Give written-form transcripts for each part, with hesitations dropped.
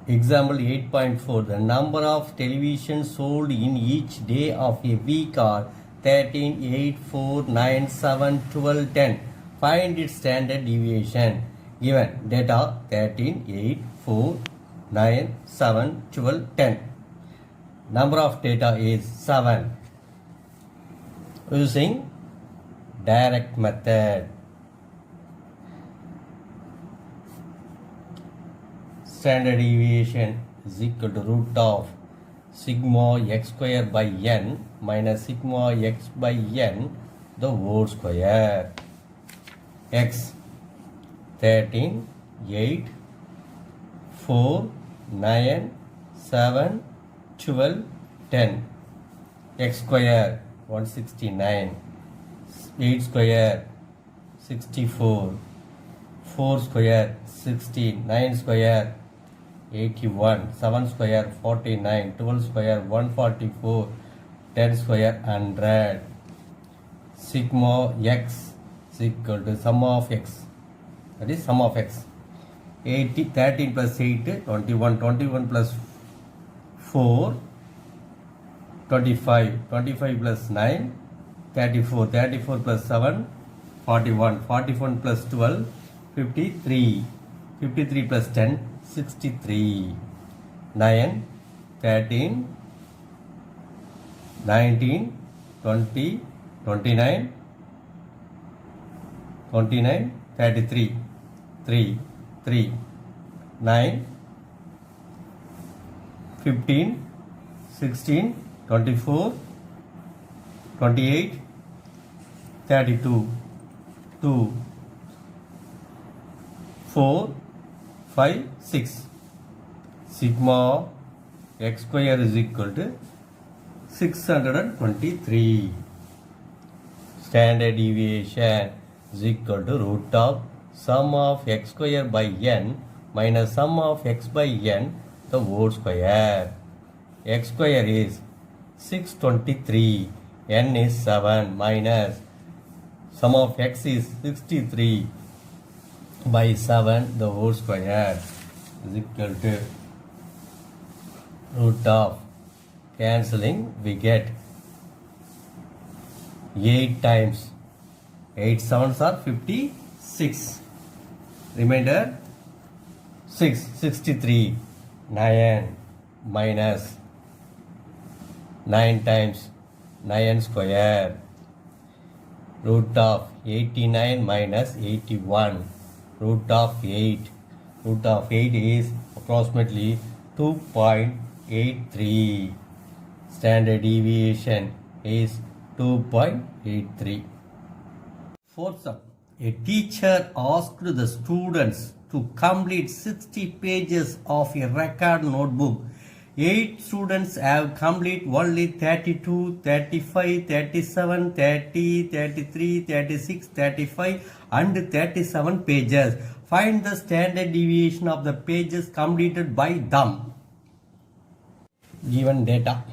Example 8.4. The number of televisions sold in each day of a week are 13, 8, 4, 9, 7, 12, 10. Find its standard deviation. Given data 13, 8, 4, 9, 7, 12, 10. Number of data is 7. Using direct method. Standard deviation is equal to root of sigma x square by n minus sigma x by n the whole square. X 13, 8, 4, 9, 7, 12, 10. X square 169, 8 square 64, 4 square 60, 9 square 81, 7 square 49, 12 square 144, 10 square 100. Sigma x is equal to sum of x, that is sum of x. 13 plus 8, 21, 21 plus 4, 25, 25 plus 9, 34, 34 plus 7, 41, 41 plus 12, 53, 53 plus 10, 63, 9, 13, 19, 20, 29, 29, 33, 3, 3, 9, 15, 16, 24, 28, 32, 2, 4, 5, 6. Sigma x square is equal to 623. Standard deviation is equal to root of sum of x square by n minus sum of x by n the whole square. X square is 623, n is 7 minus sum of x is 63 by 7 the whole square is equal to root of cancelling we get 8 times 8 sevens are 56, remainder 6, 63, 9 minus 9 times 9 square, root of 89 minus 81, root of 8. Root of 8 is approximately 2.83. Standard deviation is 2.83. Fourth sum. A teacher asked the students to complete 60 pages of a record notebook. 8 students have completed only 32, 35, 37, 30, 33, 36, 35 and 37 pages. Find the standard deviation of the pages completed by them. Given data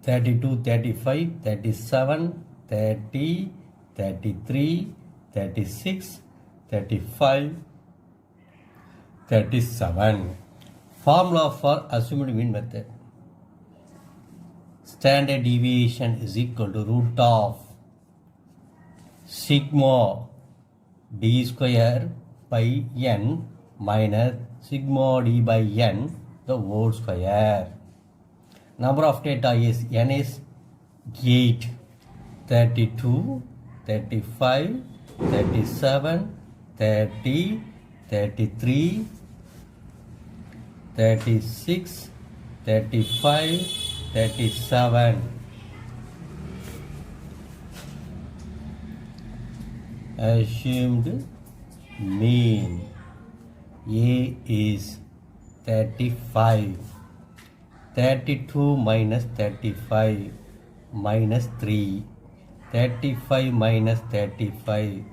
32, 35, 37, 30, 33, 36, 35, 37. Formula for assumed mean method. Standard deviation is equal to root of sigma d square by n minus sigma d by n the whole square. Number of data is n is 8, 32, 35, 37, 30, 33, 36, 35, 37. Assumed mean A is 35. 32 minus 35 minus 3. 35 minus 35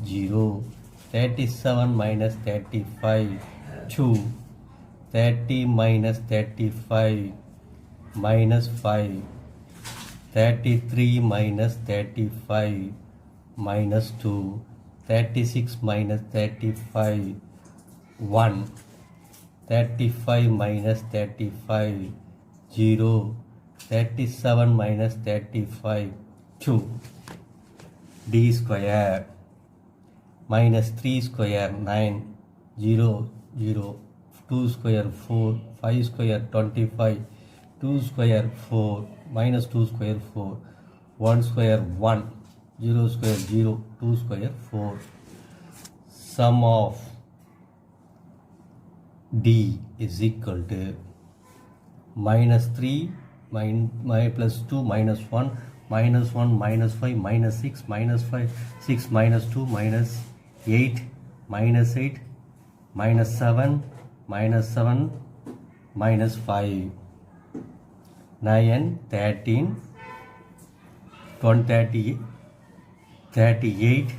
0. 37 minus 35 2. 30 minus 35 minus 5. 33 minus 35 minus 2. 36 minus 35 1. 35 minus 35, 0. 37 minus 35, 2. D square minus 3 square 9, 0, 0. 2 square 4, 5 square 25, 2 square 4, minus 2 square 4, 1 square 1, 0 square 0, 2 square 4. Sum of D is equal to minus 3 plus 2 minus 1 minus 1 minus 5 minus 6 minus 5 6 minus 2 minus 8 minus 8 minus 7 minus 7 minus 5 9 13 20 38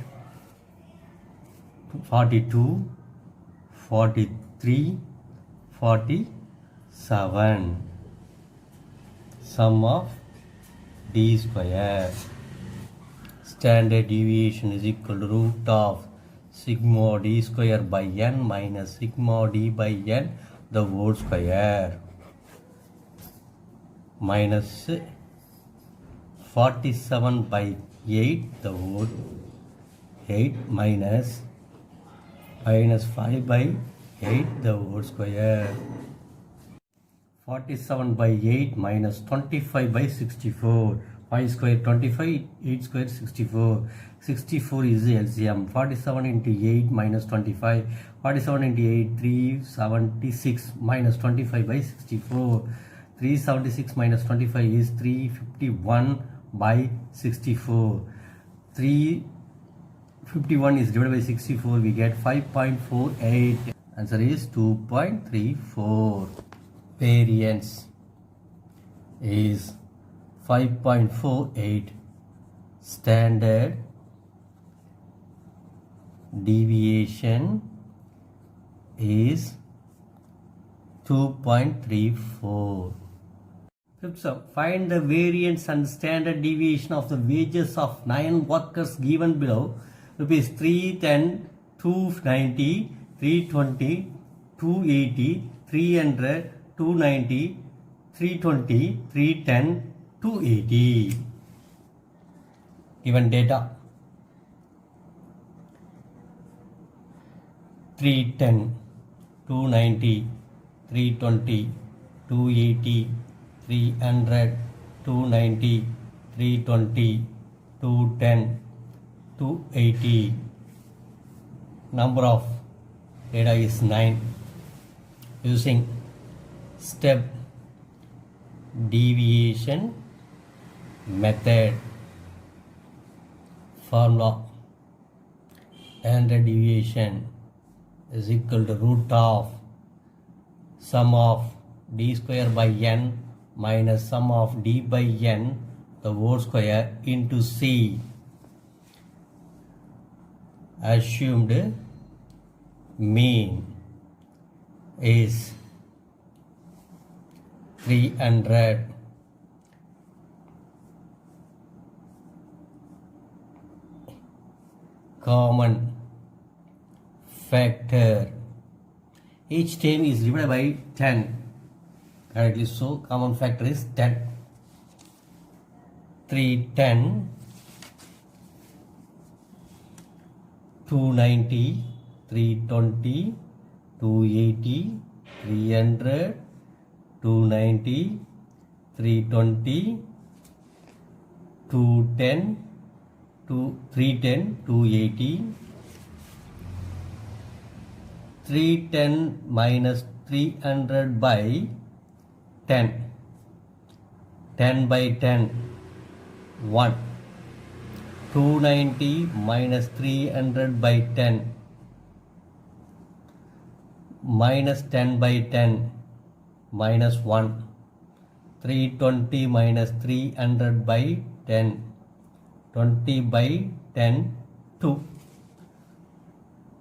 42 43 47. Sum of D square. Standard deviation is equal to root of sigma D square by n minus sigma D by n the whole square minus 47 by 8 the whole 8 minus 5 by 8 the whole square. 47 by 8 minus 25 by 64. 5 square 25, 8 square 64. 64 is the LCM. 47 into 8 minus 25. 47 into 8, 376 minus 25 by 64. 376 minus 25 is 351 by 64. 351 is divided by 64. We get 5.48. Answer is 2.34. Variance is 5.48. Standard deviation is 2.34. Fifth sum, find the variance and standard deviation of the wages of 9 workers given below. Rupees 310, 290, 320, 280, 300, 290, 320, 310, 280. Given data 310, 290, 320, 280, 300, 290, 320, 210, 280. Number of data is 9. Using step deviation method formula, standard deviation is equal to root of sum of d square by n minus sum of d by n the whole square into c. Assumed mean is 300. Common factor. Each term is divided by 10. Correctly so. Common factor is 10. 310, 290, 320, 280, 300, 290, 320, 210, 310, 280, 310 minus 300 by 10, 10 by 10, 1, 290 minus 300 by 10, minus 10 by 10, minus 1, 320 minus 300 by 10, 20 by 10, 2,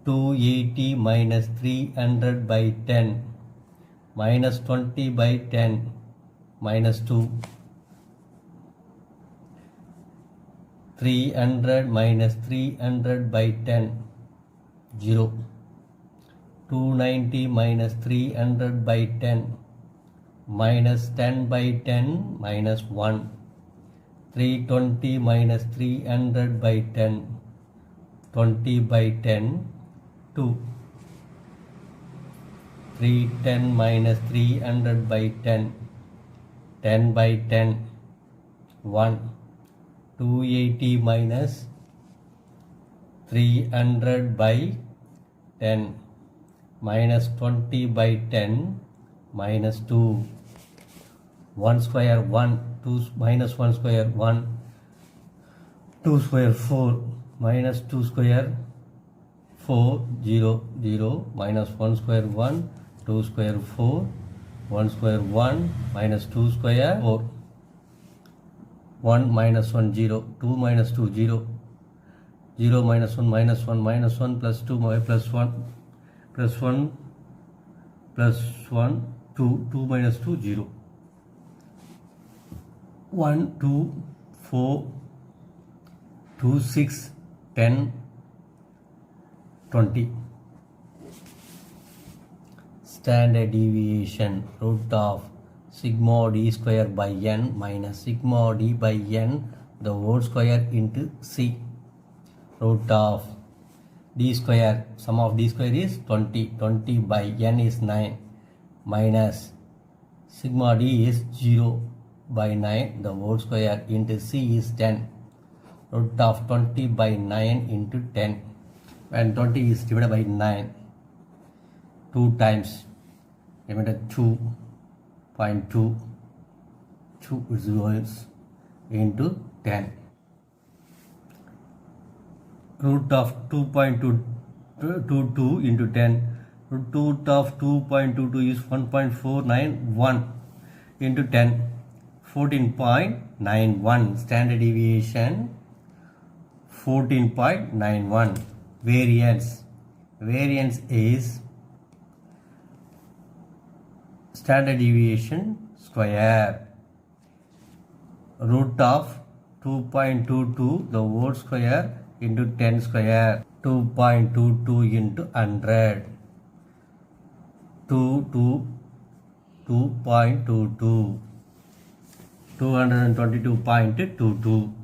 280 minus 300 by 10, minus 20 by 10, minus 2, 300 minus 300 by 10, 0, 290 minus 300 by 10 minus 10 by 10 minus 1. 320 minus 300 by 10, 20 by 10, 2. 310 minus 300 by 10, 10 by 10, 1. 280 minus 300 by 10 minus 20 by 10 minus 2. 1 square 1, 2 minus 1 square 1, 2 square 4 minus 2 square 4, 0, 0 minus 1 square 1, 2 square 4, 1 square 1 minus 2 square 4, 1 minus 1 0, 2 minus 2 0, 0 minus 1 minus 1 minus 1 plus 2 plus 1 plus 1 plus 1 2, 2 minus 2 0. 1, 2, 4, 2, 6, 10, 20. Standard deviation root of sigma d square by n minus sigma d by n the whole square into c. Root of d square, sum of d square is 20, 20 by n is 9 minus sigma d is 0 by 9 the whole square into c is 10. Root of 20 by 9 into 10, and 20 is divided by 9 2 times, remember 2.2 zeros into 10. Root of 2.22 into 10, root of 2.22 is 1.491 into 10, 14.91. Standard deviation 14.91. Variance is standard deviation square. Root of 2.22 the whole square into 10 square. 2.22 into 100. 2.22. 222.22.